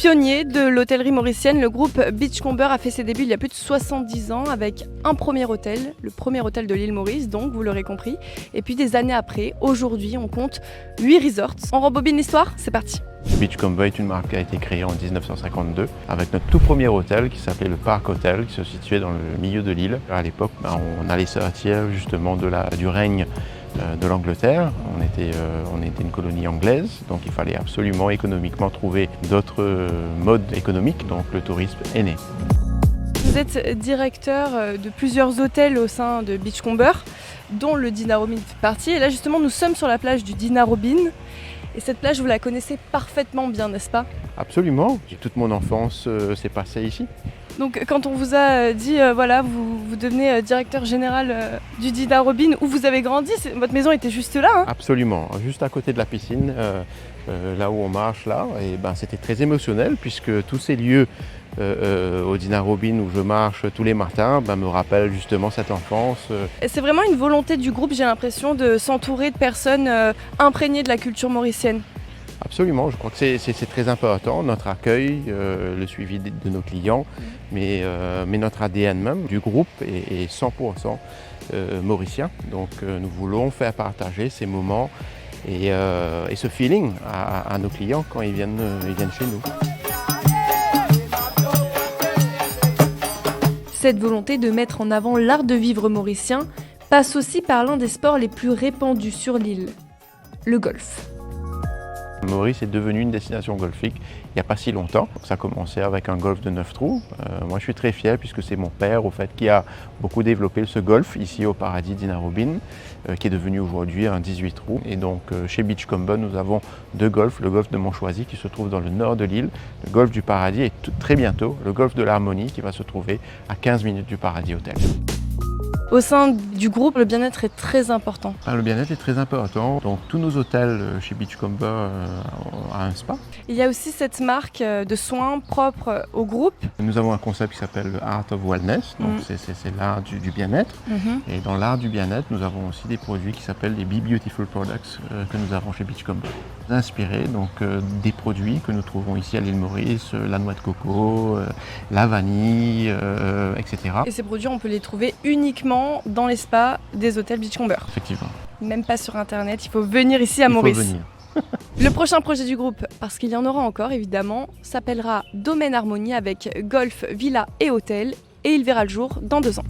Pionnier de l'hôtellerie mauricienne, le groupe Beachcomber a fait ses débuts il y a plus de 70 ans avec un premier hôtel, le premier hôtel de l'île Maurice, donc vous l'aurez compris. Et puis des années après, aujourd'hui, on compte 8 resorts. On rembobine l'histoire, c'est parti. Beachcomber est une marque qui a été créée en 1952 avec notre tout premier hôtel qui s'appelait le Park Hotel, qui se situait dans le milieu de l'île. À l'époque, on allait sortir justement du règne de l'Angleterre. On était une colonie anglaise, donc il fallait absolument économiquement trouver d'autres modes économiques, donc le tourisme est né. Vous êtes directeur de plusieurs hôtels au sein de Beachcomber, dont le Dinarobin fait partie. Et là justement, nous sommes sur la plage du Dinarobin. Et cette plage, vous la connaissez parfaitement bien, n'est-ce pas? Absolument, toute mon enfance s'est passée ici. Donc quand on vous a dit, voilà, vous devenez directeur général du Dinarobin, où vous avez grandi, votre maison était juste là, hein? Absolument, juste à côté de la piscine, là où on marche là, et c'était très émotionnel puisque tous ces lieux au Dinarobin où je marche tous les matins me rappellent justement cette enfance. Et c'est vraiment une volonté du groupe, j'ai l'impression, de s'entourer de personnes imprégnées de la culture mauricienne. Absolument, je crois que c'est très important, notre accueil, le suivi de nos clients, mais notre ADN même du groupe est 100% mauricien. Donc nous voulons faire partager ces moments et ce feeling à nos clients quand ils viennent chez nous. Cette volonté de mettre en avant l'art de vivre mauricien passe aussi par l'un des sports les plus répandus sur l'île, le golf. Maurice est devenu une destination golfique il n'y a pas si longtemps. Ça a commencé avec un golf de 9 trous. Moi je suis très fier puisque c'est mon père au fait, qui a beaucoup développé ce golf ici au Paradis Dinarobin, qui est devenu aujourd'hui un 18 trous. Et donc chez Beachcomber nous avons deux golfs, le golf de Montchoisy qui se trouve dans le nord de l'île, le golf du Paradis et très bientôt le golf de l'Harmonie qui va se trouver à 15 minutes du Paradis Hotel. Au sein du groupe, le bien-être est très important. Le bien-être est très important. Donc tous nos hôtels chez Beachcomber ont un spa. Il y a aussi cette marque de soins propre au groupe. Nous avons un concept qui s'appelle Art of Wellness, donc c'est l'art du bien-être. Et dans l'art du bien-être, nous avons aussi des produits qui s'appellent les Be Beautiful Products que nous avons chez Beachcomber. Inspirés donc des produits que nous trouvons ici à l'île Maurice, la noix de coco, la vanille, etc. Et ces produits, on peut les trouver uniquement dans les spas des hôtels Beachcomber. Effectivement. Même pas sur internet, il faut venir ici à Maurice. Il faut venir. Le prochain projet du groupe, parce qu'il y en aura encore évidemment, s'appellera Domaine Harmonie avec golf, villa et hôtel, et il verra le jour dans 2 ans.